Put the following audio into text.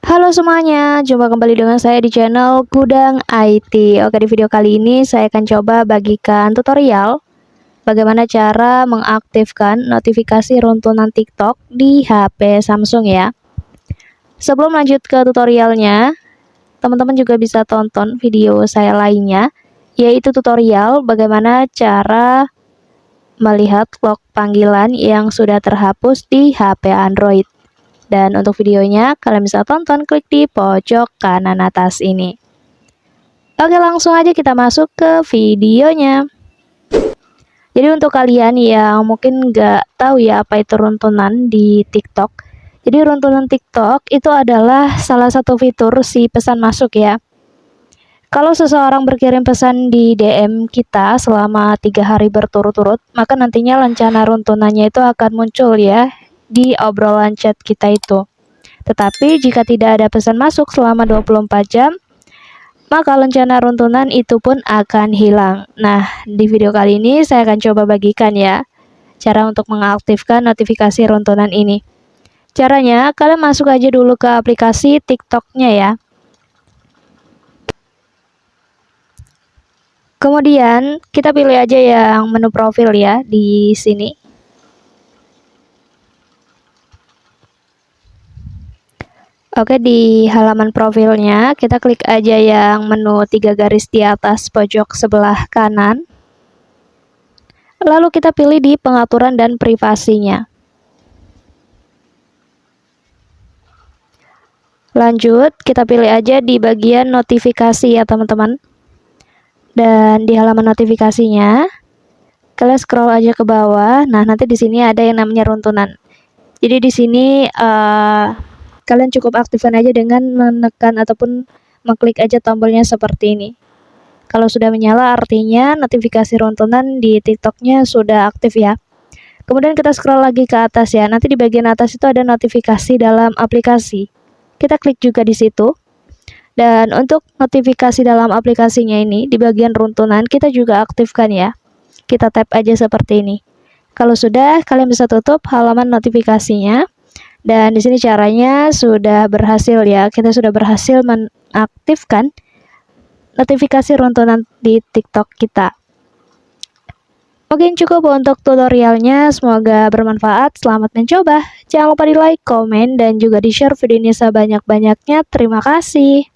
Halo semuanya, jumpa kembali dengan saya di channel Gudang IT. Oke, di video kali ini saya akan coba bagikan tutorial bagaimana cara mengaktifkan notifikasi runtunan TikTok di HP Samsung ya. Sebelum lanjut ke tutorialnya, teman-teman juga bisa tonton video saya lainnya, yaitu tutorial bagaimana cara melihat log panggilan yang sudah terhapus di HP Android. Dan untuk videonya, kalian bisa tonton klik di pojok kanan atas ini. Oke, langsung aja kita masuk ke videonya. Jadi untuk kalian yang mungkin nggak tahu ya apa itu runtunan di TikTok. Jadi runtunan TikTok itu adalah salah satu fitur si pesan masuk ya. Kalau seseorang berkirim pesan di DM kita selama 3 hari berturut-turut, maka nantinya rencana runtunannya itu akan muncul ya di obrolan chat kita itu. Tetapi jika tidak ada pesan masuk selama 24 jam, maka rencana runtunan itu pun akan hilang. Nah, di video kali ini saya akan coba bagikan ya cara untuk mengaktifkan notifikasi runtunan ini. Caranya, kalian masuk aja dulu ke aplikasi TikTok-nya ya. Kemudian kita pilih aja yang menu profil ya di sini. Oke, di halaman profilnya kita klik aja yang menu 3 garis di atas pojok sebelah kanan. Lalu kita pilih di pengaturan dan privasinya. Lanjut, kita pilih aja di bagian notifikasi ya teman-teman. Dan di halaman notifikasinya, kalian scroll aja ke bawah. Nah, nanti di sini ada yang namanya runtunan. Jadi di sini kalian cukup aktifkan aja dengan menekan ataupun mengklik aja tombolnya seperti ini. Kalau sudah menyala artinya notifikasi runtunan di TikToknya sudah aktif ya. Kemudian kita scroll lagi ke atas ya. Nanti di bagian atas itu ada notifikasi dalam aplikasi. Kita klik juga di situ. Dan untuk notifikasi dalam aplikasinya ini di bagian runtunan kita juga aktifkan ya. Kita tap aja seperti ini. Kalau sudah, kalian bisa tutup halaman notifikasinya. Dan di sini caranya sudah berhasil ya. Kita sudah berhasil mengaktifkan notifikasi runtunan di TikTok kita. Oke, cukup untuk tutorialnya. Semoga bermanfaat. Selamat mencoba. Jangan lupa di like, komen, dan juga di share video ini sebanyak-banyaknya. Terima kasih.